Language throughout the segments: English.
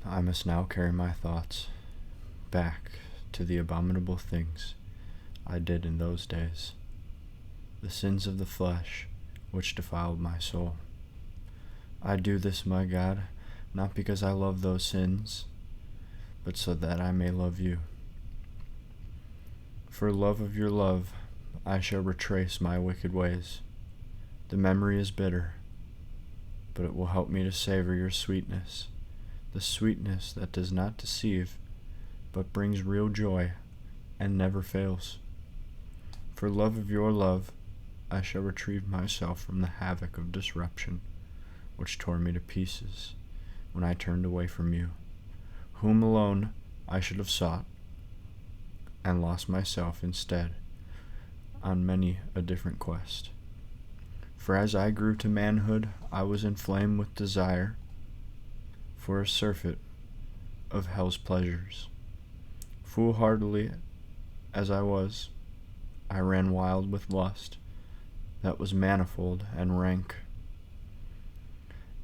I must now carry my thoughts back to the abominable things I did in those days, the sins of the flesh which defiled my soul. I do this, my God, not because I love those sins, but so that I may love you. For love of your love, I shall retrace my wicked ways. The memory is bitter, but it will help me to savor your sweetness, the sweetness that does not deceive, but brings real joy and never fails. For love of your love, I shall retrieve myself from the havoc of disruption, which tore me to pieces when I turned away from you, whom alone I should have sought, and lost myself instead on many a different quest. For as I grew to manhood, I was inflamed with desire for a surfeit of hell's pleasures. Foolhardily as I was, I ran wild with lust that was manifold and rank.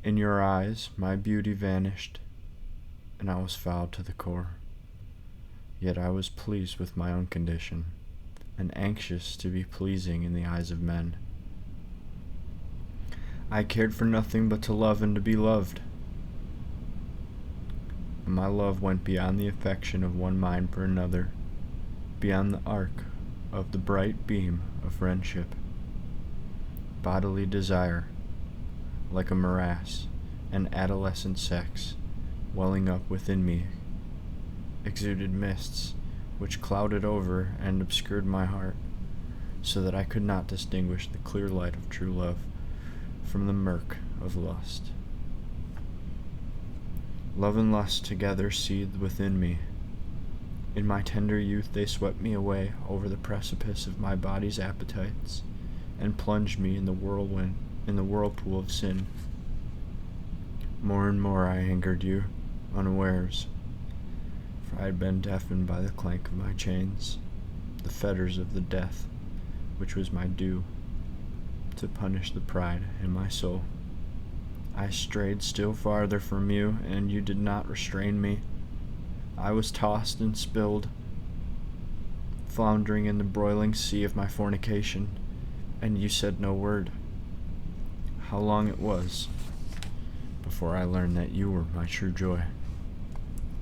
In your eyes my beauty vanished, and I was foul to the core. Yet I was pleased with my own condition, and anxious to be pleasing in the eyes of men. I cared for nothing but to love and to be loved. And my love went beyond the affection of one mind for another, beyond the arc of the bright beam of friendship. Bodily desire, like a morass, and adolescent sex, welling up within me, exuded mists which clouded over and obscured my heart, so that I could not distinguish the clear light of true love from the murk of lust. Love and lust together seethed within me. In my tender youth they swept me away over the precipice of my body's appetites, and plunged me in the whirlpool of sin. More and more I angered you, unawares, for I had been deafened by the clank of my chains, the fetters of the death which was my due, to punish the pride in my soul. I strayed still farther from you, and you did not restrain me. I was tossed and spilled, floundering in the broiling sea of my fornication, and you said no word. How long it was before I learned that you were my true joy.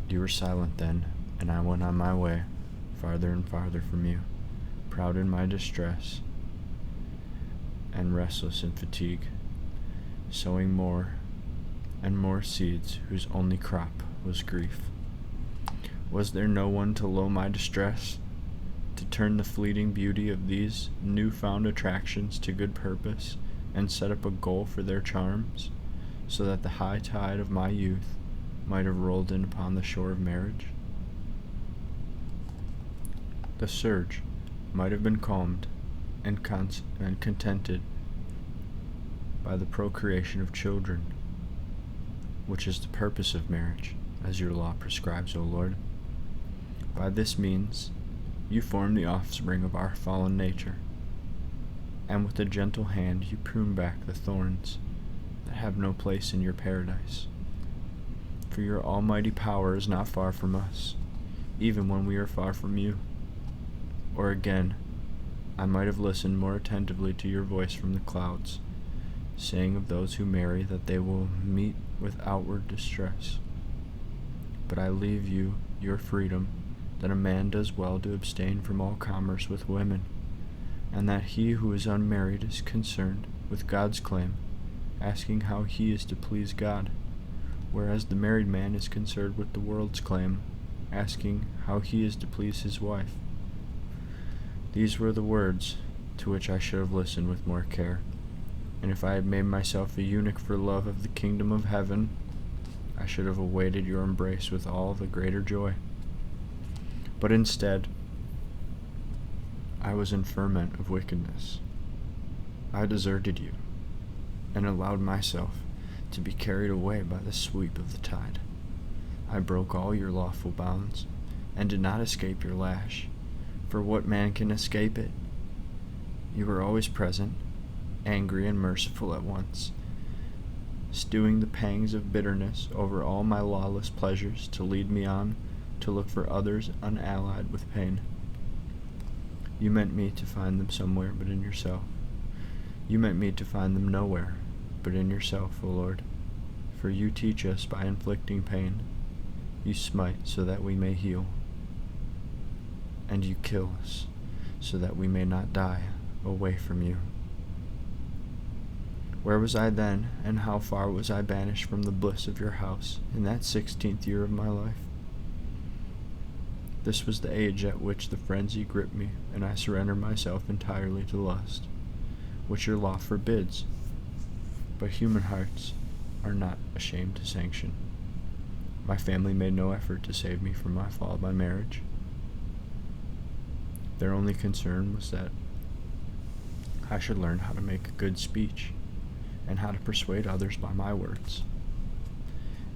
You were silent then, and I went on my way, farther and farther from you, proud in my distress, and restless in fatigue, sowing more and more seeds whose only crop was grief. Was there no one to lull my distress, to turn the fleeting beauty of these new-found attractions to good purpose, and set up a goal for their charms, so that the high tide of my youth might have rolled in upon the shore of marriage? The surge might have been calmed and contented by the procreation of children, which is the purpose of marriage, as your law prescribes, O Lord. By this means you form the offspring of our fallen nature, and with a gentle hand you prune back the thorns that have no place in your paradise. For your almighty power is not far from us, even when we are far from you. Or again, I might have listened more attentively to your voice from the clouds, saying of those who marry that they will meet with outward distress. But I leave you your freedom, that a man does well to abstain from all commerce with women, and that he who is unmarried is concerned with God's claim, asking how he is to please God, whereas the married man is concerned with the world's claim, asking how he is to please his wife. These were the words to which I should have listened with more care, and if I had made myself a eunuch for love of the kingdom of heaven, I should have awaited your embrace with all the greater joy. But instead, I was in ferment of wickedness. I deserted you, and allowed myself to be carried away by the sweep of the tide. I broke all your lawful bounds, and did not escape your lash, for what man can escape it? You were always present, angry and merciful at once, stewing the pangs of bitterness over all my lawless pleasures to lead me on to look for others unallied with pain. You meant me to find them somewhere but in yourself. You meant me to find them nowhere but in yourself, O Lord. For you teach us by inflicting pain. You smite so that we may heal. And you kill us so that we may not die away from you. Where was I then, and how far was I banished from the bliss of your house in that 16th year of my life? This was the age at which the frenzy gripped me, and I surrendered myself entirely to lust, which your law forbids, but human hearts are not ashamed to sanction. My family made no effort to save me from my fall by marriage. Their only concern was that I should learn how to make a good speech and how to persuade others by my words.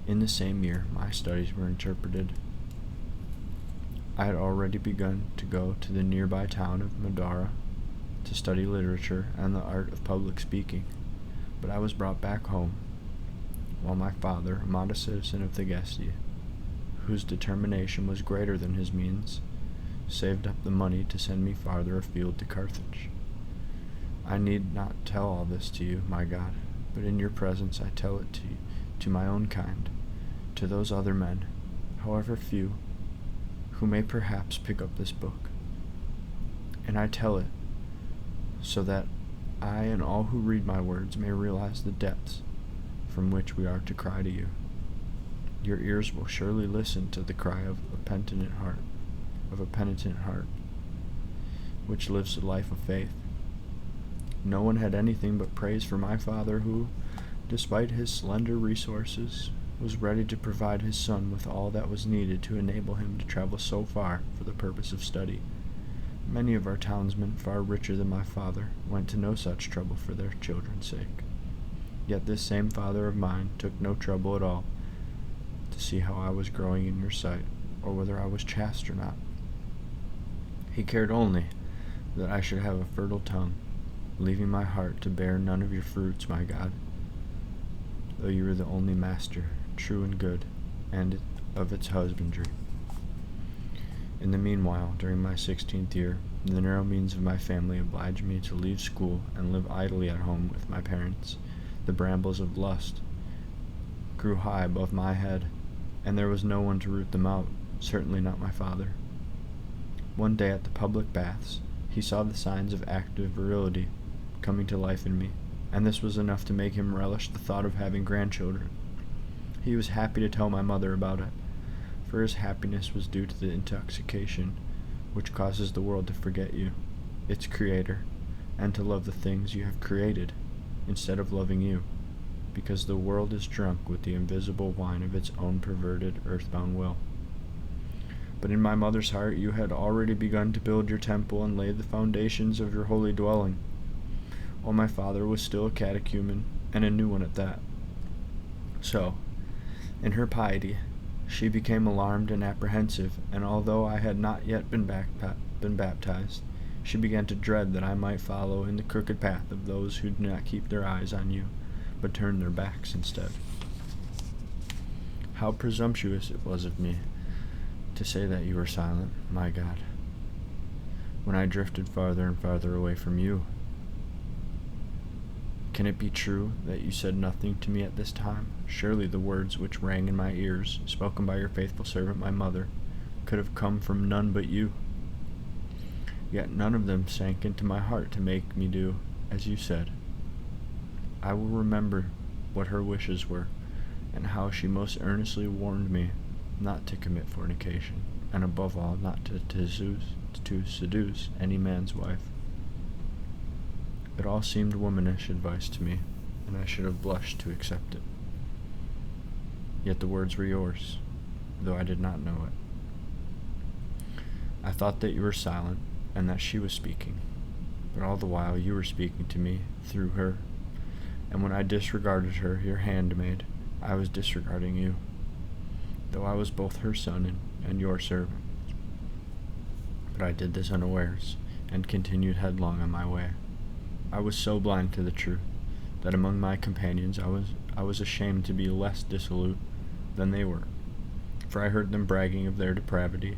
In the same year, my studies were interpreted. I had already begun to go to the nearby town of Madara to study literature and the art of public speaking, but I was brought back home, while my father, a modest citizen of the Gestia, whose determination was greater than his means, saved up the money to send me farther afield to Carthage. I need not tell all this to you, my God, but in your presence I tell it to you, to my own kind, to those other men, however few, who may perhaps pick up this book. And I tell it so that I and all who read my words may realize the depths from which we are to cry to you. Your ears will surely listen to the cry of a penitent heart, which lives a life of faith. No one had anything but praise for my father who, despite his slender resources, was ready to provide his son with all that was needed to enable him to travel so far for the purpose of study. Many of our townsmen, far richer than my father, went to no such trouble for their children's sake. Yet this same father of mine took no trouble at all to see how I was growing in your sight, or whether I was chaste or not. He cared only that I should have a fertile tongue, leaving my heart to bear none of your fruits, my God, though you are the only master, true and good, and of its husbandry. In the meanwhile, during my 16th year, the narrow means of my family obliged me to leave school and live idly at home with my parents. The brambles of lust grew high above my head, and there was no one to root them out, certainly not my father. One day at the public baths, he saw the signs of active virility coming to life in me, and this was enough to make him relish the thought of having grandchildren. He was happy to tell my mother about it, for his happiness was due to the intoxication which causes the world to forget you, its creator, and to love the things you have created, instead of loving you, because the world is drunk with the invisible wine of its own perverted, earthbound will. But in my mother's heart you had already begun to build your temple and lay the foundations of your holy dwelling, while my father was still a catechumen, and a new one at that. So, in her piety, she became alarmed and apprehensive, and although I had not yet been baptized, she began to dread that I might follow in the crooked path of those who do not keep their eyes on you, but turn their backs instead. How presumptuous it was of me to say that you were silent, my God, when I drifted farther and farther away from you. Can it be true that you said nothing to me at this time? Surely the words which rang in my ears, spoken by your faithful servant my mother, could have come from none but you. Yet none of them sank into my heart to make me do as you said. I will remember what her wishes were, and how she most earnestly warned me not to commit fornication, and above all not to seduce any man's wife. It all seemed womanish advice to me, and I should have blushed to accept it. Yet the words were yours, though I did not know it. I thought that you were silent, and that she was speaking, but all the while you were speaking to me through her, and when I disregarded her, your handmaid, I was disregarding you, though I was both her son and your servant. But I did this unawares, and continued headlong on my way. I was so blind to the truth that among my companions I was ashamed to be less dissolute than they were, for I heard them bragging of their depravity,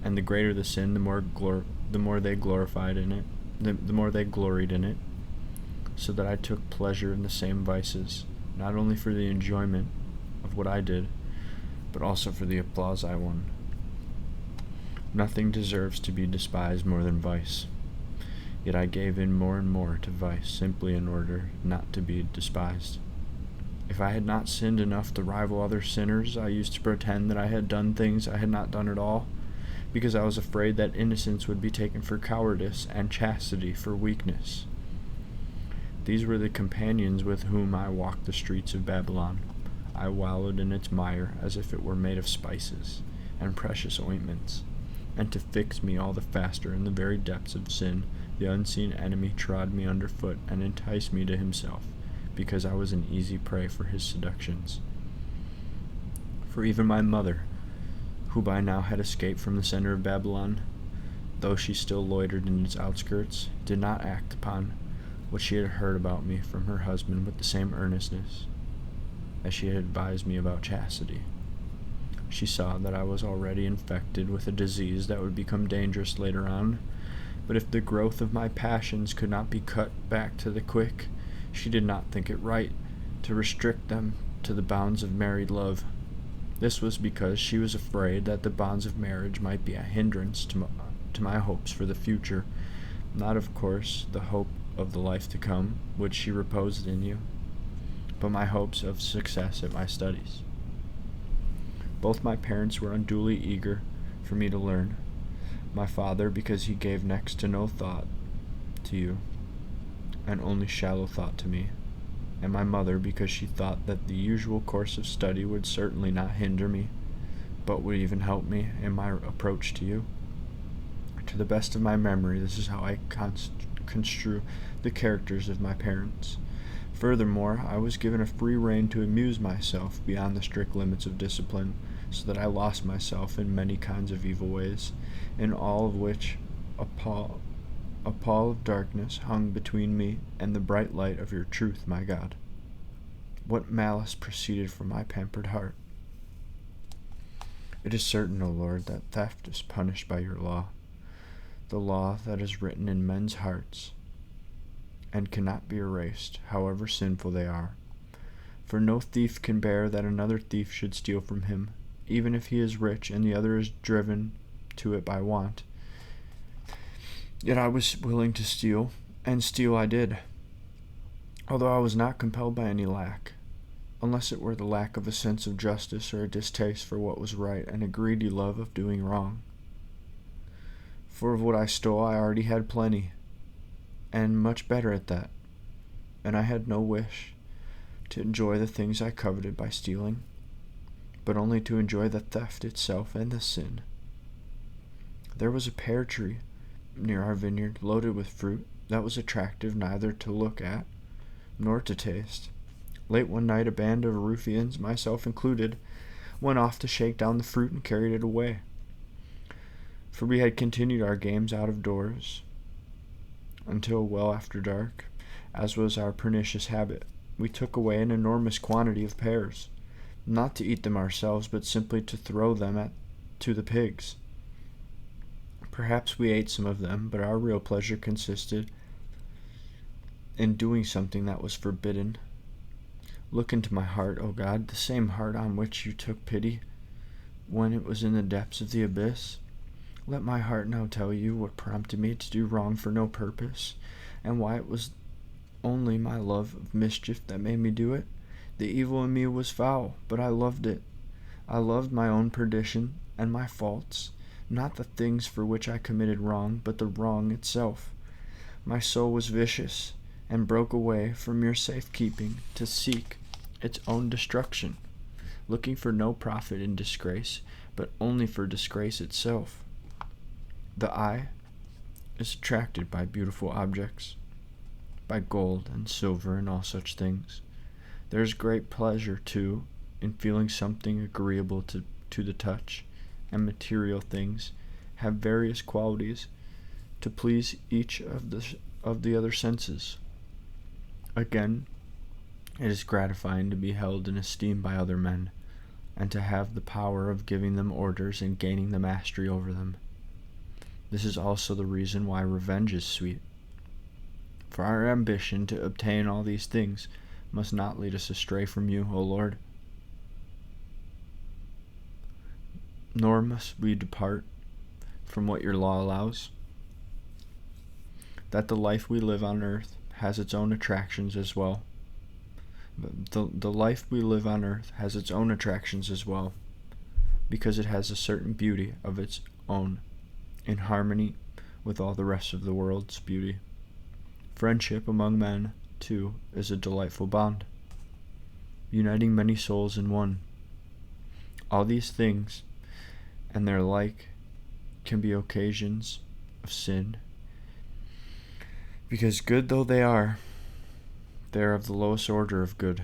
and the greater the sin, the more they glorified in it, the more they gloried in it, so that I took pleasure in the same vices, not only for the enjoyment of what I did, but also for the applause I won. Nothing deserves to be despised more than vice, yet I gave in more and more to vice simply in order not to be despised. If I had not sinned enough to rival other sinners, I used to pretend that I had done things I had not done at all, because I was afraid that innocence would be taken for cowardice and chastity for weakness. These were the companions with whom I walked the streets of Babylon. I wallowed in its mire as if it were made of spices and precious ointments, and to fix me all the faster in the very depths of sin, the unseen enemy trod me underfoot and enticed me to himself, because I was an easy prey for his seductions. For even my mother, who by now had escaped from the center of Babylon, though she still loitered in its outskirts, did not act upon what she had heard about me from her husband with the same earnestness as she had advised me about chastity. She saw that I was already infected with a disease that would become dangerous later on, but if the growth of my passions could not be cut back to the quick, she did not think it right to restrict them to the bounds of married love. This was because she was afraid that the bonds of marriage might be a hindrance to my hopes for the future, not, of course, the hope of the life to come, which she reposed in you, but my hopes of success at my studies. Both my parents were unduly eager for me to learn, my father because he gave next to no thought to you, and only shallow thought to me, and my mother because she thought that the usual course of study would certainly not hinder me, but would even help me in my approach to you. To the best of my memory, this is how I construe the characters of my parents. Furthermore, I was given a free rein to amuse myself beyond the strict limits of discipline, so that I lost myself in many kinds of evil ways, in all of which a pall of darkness hung between me and the bright light of your truth, my God. What malice proceeded from my pampered heart? It is certain, O Lord, that theft is punished by your law, the law that is written in men's hearts, and cannot be erased, however sinful they are. For no thief can bear that another thief should steal from him, even if he is rich and the other is driven to it by want. Yet I was willing to steal, and steal I did, although I was not compelled by any lack, unless it were the lack of a sense of justice or a distaste for what was right and a greedy love of doing wrong. For of what I stole I already had plenty, and much better at that, and I had no wish to enjoy the things I coveted by stealing, but only to enjoy the theft itself and the sin. There was a pear tree near our vineyard, loaded with fruit that was attractive neither to look at nor to taste. Late one night a band of ruffians, myself included, went off to shake down the fruit and carried it away. For we had continued our games out of doors until well after dark, as was our pernicious habit. We took away an enormous quantity of pears, not to eat them ourselves, but simply to throw them to the pigs. Perhaps we ate some of them, but our real pleasure consisted in doing something that was forbidden. Look into my heart, O God, the same heart on which you took pity when it was in the depths of the abyss. Let my heart now tell you what prompted me to do wrong for no purpose, and why it was only my love of mischief that made me do it. The evil in me was foul, but I loved it. I loved my own perdition and my faults, not the things for which I committed wrong, but the wrong itself. My soul was vicious, and broke away from your safekeeping to seek its own destruction, looking for no profit in disgrace, but only for disgrace itself. The eye is attracted by beautiful objects, by gold and silver and all such things. There is great pleasure, too, in feeling something agreeable to the touch, and material things have various qualities to please each of the other senses. Again, It is gratifying to be held in esteem by other men, and to have the power of giving them orders and gaining the mastery over them. This is also the reason why revenge is sweet. For our ambition to obtain all these things must not lead us astray from you, O Lord. Nor must we depart from what your law allows, that the life we live on earth has its own attractions as well. The life we live on earth has its own attractions as well, because it has a certain beauty of its own, in harmony with all the rest of the world's beauty. Friendship among men, too, is a delightful bond, uniting many souls in one. All these things, and their like, can be occasions of sin, because good though they are of the lowest order of good.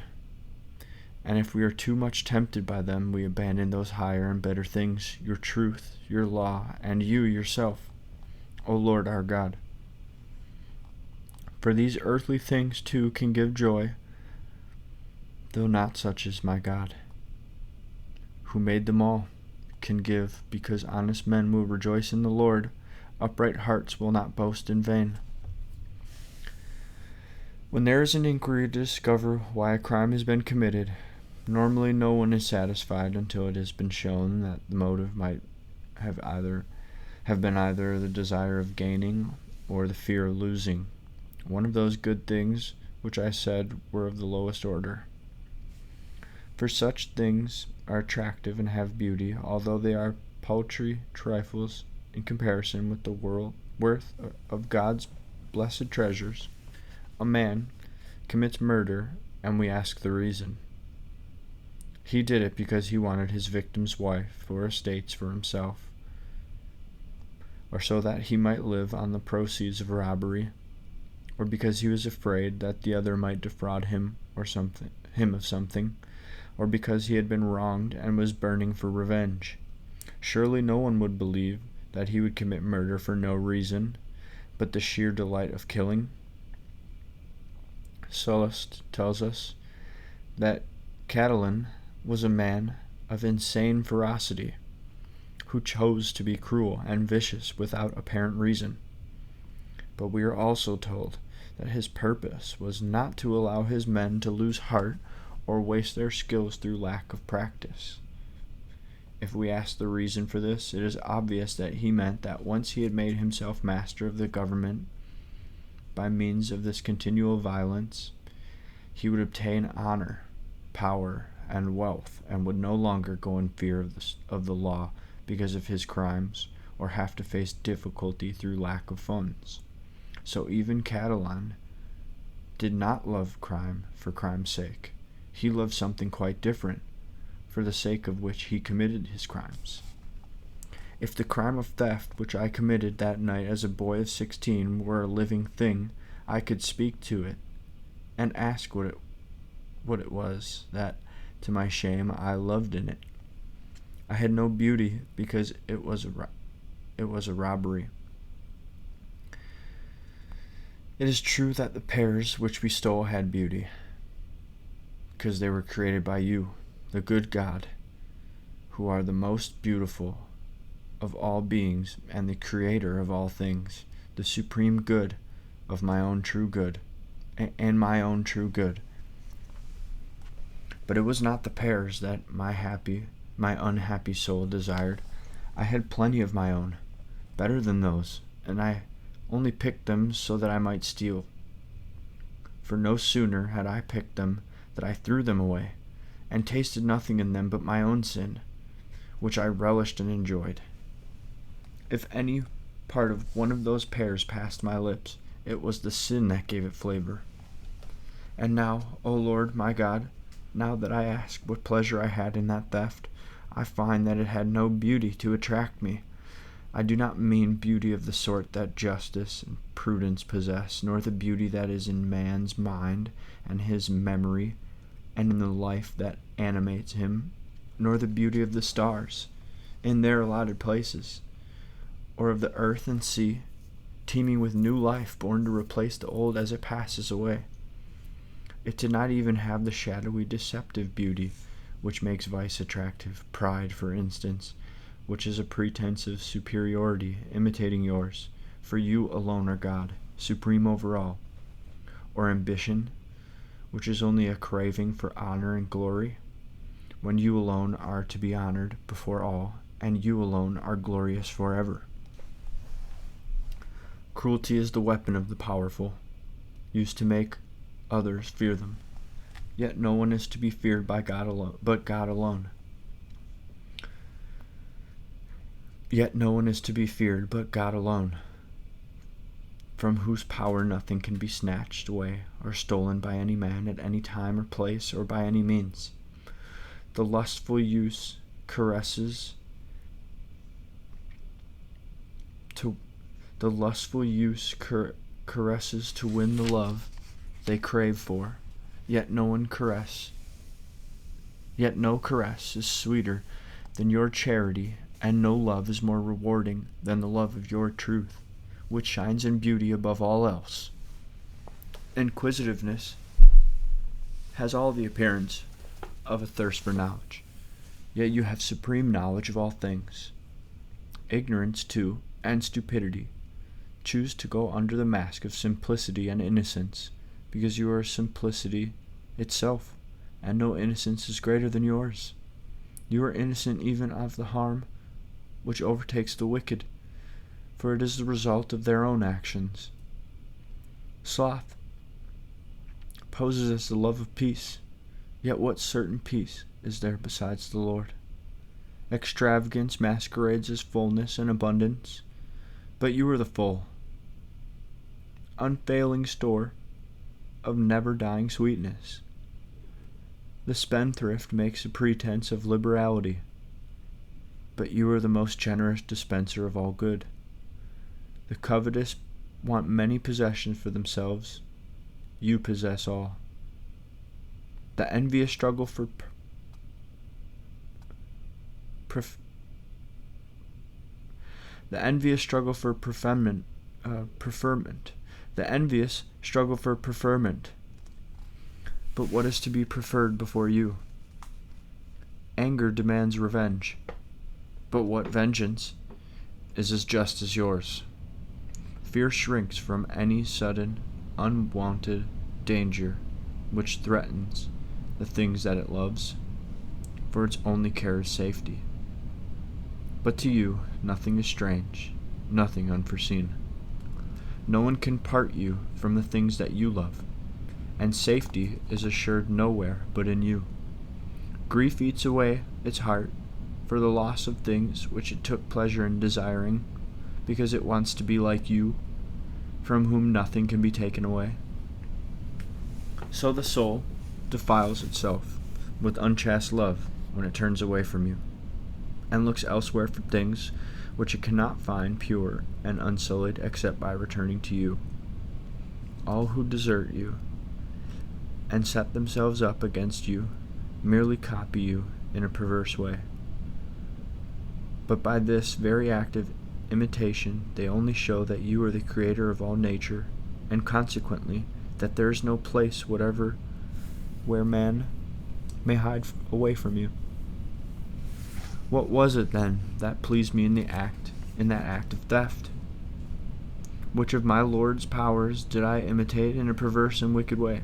And if we are too much tempted by them, we abandon those higher and better things, your truth, your law, and you yourself, O Lord our God. For these earthly things too can give joy, though not such as my God, who made them all, can give, because honest men will rejoice in the Lord, upright hearts will not boast in vain. When there is an inquiry to discover why a crime has been committed, normally no one is satisfied until it has been shown that the motive might have been either the desire of gaining or the fear of losing one of those good things which I said were of the lowest order. For such things are attractive and have beauty, although they are paltry trifles in comparison with the worth of God's blessed treasures. A man commits murder, and we ask the reason. He did it because he wanted his victim's wife or estates for himself, or so that he might live on the proceeds of robbery, or because he was afraid that the other might defraud him of something, or because he had been wronged and was burning for revenge. Surely no one would believe that he would commit murder for no reason but the sheer delight of killing. Sallust tells us that Catiline was a man of insane ferocity, who chose to be cruel and vicious without apparent reason. But we are also told that his purpose was not to allow his men to lose heart or waste their skills through lack of practice. If we ask the reason for this, it is obvious that he meant that once he had made himself master of the government by means of this continual violence, he would obtain honor, power, and wealth, and would no longer go in fear of the law because of his crimes, or have to face difficulty through lack of funds. So even Catiline did not love crime for crime's sake. He loved something quite different, for the sake of which he committed his crimes. If the crime of theft which I committed that night as a boy of 16 were a living thing, I could speak to it and ask what it was that, to my shame, I loved in it. I had no beauty because it was a robbery. It is true that the pears which we stole had beauty, because they were created by you, the good God, who are the most beautiful of all beings and the creator of all things, the supreme good of my own true good, and my own true good. But it was not the pears that my unhappy soul desired. I had plenty of my own, better than those, and I only picked them so that I might steal. For no sooner had I picked them than I threw them away, and tasted nothing in them but my own sin, which I relished and enjoyed. If any part of one of those pears passed my lips, it was the sin that gave it flavor. And now, O Lord my God, now that I ask what pleasure I had in that theft, I find that it had no beauty to attract me. I do not mean beauty of the sort that justice and prudence possess, nor the beauty that is in man's mind and his memory, and in the life that animates him, nor the beauty of the stars in their allotted places, or of the earth and sea, teeming with new life born to replace the old as it passes away. It did not even have the shadowy, deceptive beauty which makes vice attractive, pride, for instance, which is a pretense of superiority, imitating yours, for you alone are God, supreme over all, or ambition, which is only a craving for honor and glory, when you alone are to be honored before all, and you alone are glorious forever. Cruelty is the weapon of the powerful, used to make others fear them. Yet no one is to be feared by God alone, but God alone. Yet no one is to be feared but God alone, from whose power nothing can be snatched away or stolen by any man at any time or place or by any means. The lustful use caresses to win the love they crave for. Yet no caress is sweeter than your charity, and no love is more rewarding than the love of your truth, which shines in beauty above all else. Inquisitiveness has all the appearance of a thirst for knowledge, yet you have supreme knowledge of all things. Ignorance, too, and stupidity choose to go under the mask of simplicity and innocence, because you are simplicity itself, and no innocence is greater than yours. You are innocent even of the harm which overtakes the wicked, for it is the result of their own actions. Sloth poses as the love of peace, yet what certain peace is there besides the Lord? Extravagance masquerades as fullness and abundance, but you are the full, unfailing store of never-dying sweetness. The spendthrift makes a pretense of liberality, but you are the most generous dispenser of all good. The covetous want many possessions for themselves. You possess all. The envious struggle for preferment. The envious struggle for preferment. But what is to be preferred before you? Anger demands revenge. But what vengeance is as just as yours? Fear shrinks from any sudden, unwanted danger which threatens the things that it loves, for its only care is safety. But to you, nothing is strange, nothing unforeseen. No one can part you from the things that you love, and safety is assured nowhere but in you. Grief eats away its heart for the loss of things which it took pleasure in desiring, because it wants to be like you, from whom nothing can be taken away. So the soul defiles itself with unchaste love when it turns away from you, and looks elsewhere for things which it cannot find pure and unsullied except by returning to you. All who desert you and set themselves up against you merely copy you in a perverse way. But by this very act of imitation they only show that you are the creator of all nature, and consequently that there is no place whatever where man may hide away from you. What was it then that pleased me in that act of theft? Which of my Lord's powers did I imitate in a perverse and wicked way,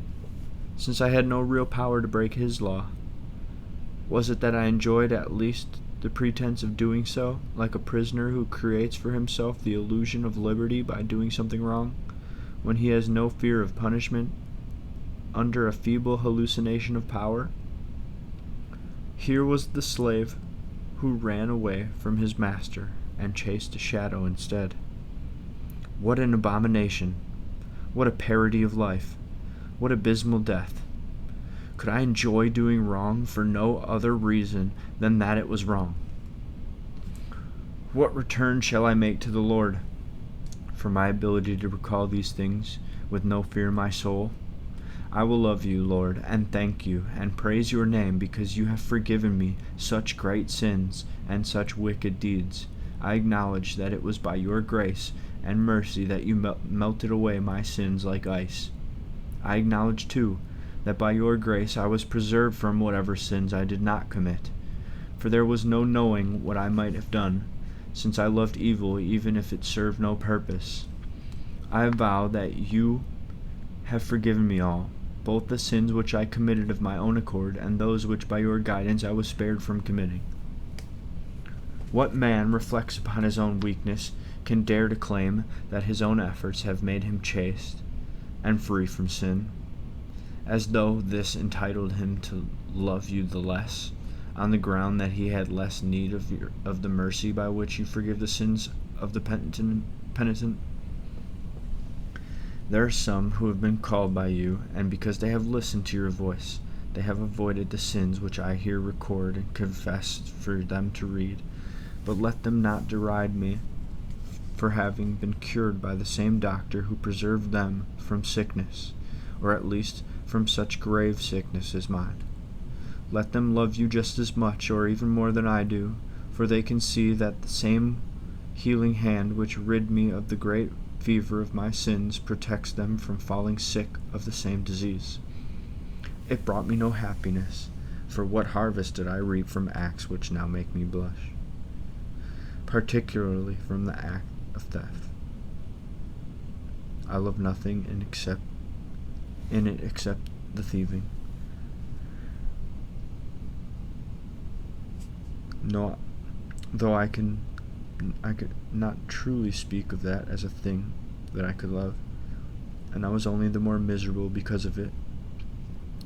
since I had no real power to break his law? Was it that I enjoyed at least the pretense of doing so, like a prisoner who creates for himself the illusion of liberty by doing something wrong, when he has no fear of punishment, under a feeble hallucination of power? Here was the slave who ran away from his master and chased a shadow instead. What an abomination! What a parody of life! What abysmal death! Could I enjoy doing wrong for no other reason than that it was wrong? What return shall I make to the Lord for my ability to recall these things with no fear in my soul? I will love you, Lord, and thank you, and praise your name, because you have forgiven me such great sins and such wicked deeds. I acknowledge that it was by your grace and mercy that you melted away my sins like ice. I acknowledge, too, that by your grace I was preserved from whatever sins I did not commit. For there was no knowing what I might have done, since I loved evil even if it served no purpose. I vow that you have forgiven me all, both the sins which I committed of my own accord, and those which by your guidance I was spared from committing. What man reflects upon his own weakness can dare to claim that his own efforts have made him chaste and free from sin, as though this entitled him to love you the less, on the ground that he had less need of the mercy by which you forgive the sins of the penitent? There are some who have been called by you, and because they have listened to your voice, they have avoided the sins which I here record and confess for them to read. But let them not deride me for having been cured by the same doctor who preserved them from sickness, or at least from such grave sickness as mine. Let them love you just as much, or even more than I do, for they can see that the same healing hand which rid me of the great fever of my sins protects them from falling sick of the same disease. It brought me no happiness, for what harvest did I reap from acts which now make me blush? Particularly from the act of theft. I love nothing in it except the thieving. No, though I could not truly speak of that as a thing that I could love, and I was only the more miserable because of it.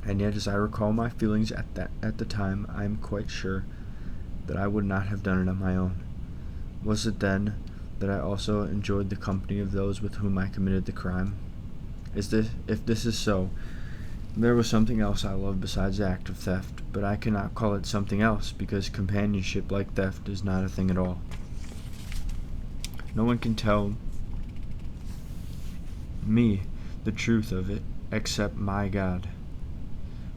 And yet, as I recall my feelings at the time, I am quite sure that I would not have done it on my own. Was it then that I also enjoyed the company of those with whom I committed the crime? If this is so, there was something else I loved besides the act of theft, but I cannot call it something else, because companionship like theft is not a thing at all. No one can tell me the truth of it except my God,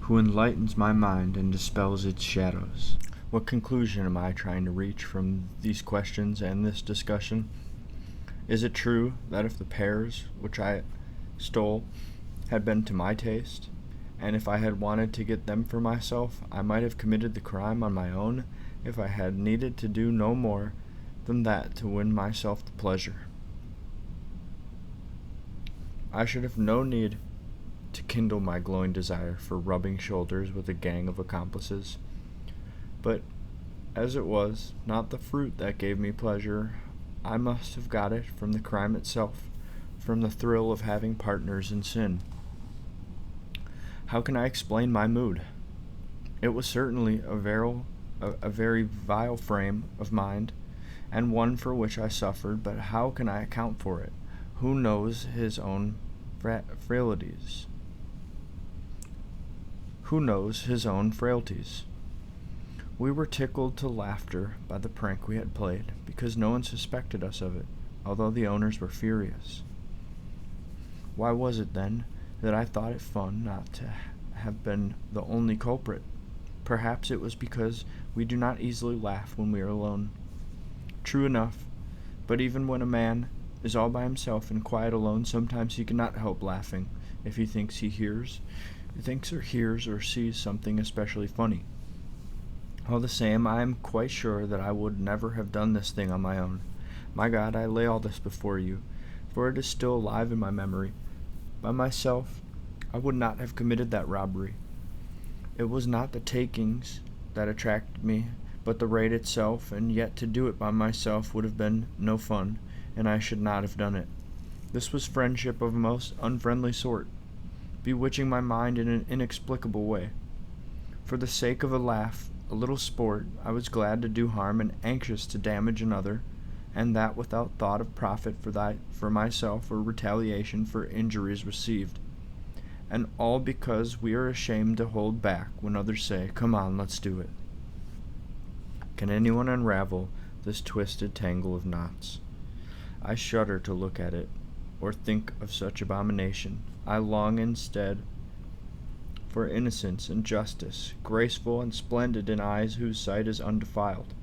who enlightens my mind and dispels its shadows. What conclusion am I trying to reach from these questions and this discussion? Is it true that if the pears which I stole had been to my taste, and if I had wanted to get them for myself, I might have committed the crime on my own if I had needed to do no more than that to win myself the pleasure? I should have no need to kindle my glowing desire for rubbing shoulders with a gang of accomplices. But as it was not the fruit that gave me pleasure, I must have got it from the crime itself, from the thrill of having partners in sin. How can I explain my mood? It was certainly a very vile frame of mind, and one for which I suffered, but how can I account for it? Who knows his own frailties? Who knows his own frailties? We were tickled to laughter by the prank we had played, because no one suspected us of it, although the owners were furious. Why was it, then, that I thought it fun not to have been the only culprit? Perhaps it was because we do not easily laugh when we are alone. True enough, but even when a man is all by himself and quiet alone, sometimes he cannot help laughing if he thinks or hears or sees something especially funny. All the same, I am quite sure that I would never have done this thing on my own. My God, I lay all this before you, for it is still alive in my memory. By myself, I would not have committed that robbery. It was not the takings that attracted me, but the raid itself, and yet to do it by myself would have been no fun, and I should not have done it. This was friendship of a most unfriendly sort, bewitching my mind in an inexplicable way. For the sake of a laugh, a little sport, I was glad to do harm and anxious to damage another, and that without thought of profit for myself or retaliation for injuries received. And all because we are ashamed to hold back when others say, "Come on, let's do it." Can anyone unravel this twisted tangle of knots? I shudder to look at it, or think of such abomination. I long instead for innocence and justice, graceful and splendid in eyes whose sight is undefiled.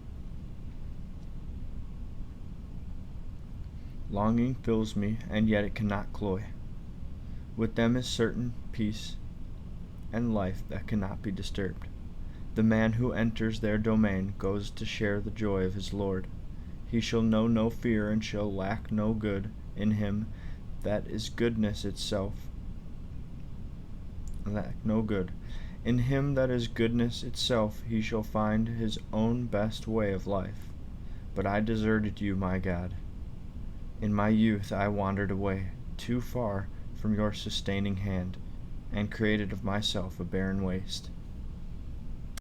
Longing fills me, and yet it cannot cloy. With them is certain peace, and life that cannot be disturbed. The man who enters their domain goes to share the joy of his Lord. He shall know no fear, and shall lack no good. In him that is goodness itself. Lack no good. In him that is goodness itself he shall find his own best way of life. But I deserted you, my God. In my youth I wandered away too far from your sustaining hand, and created of myself a barren waste.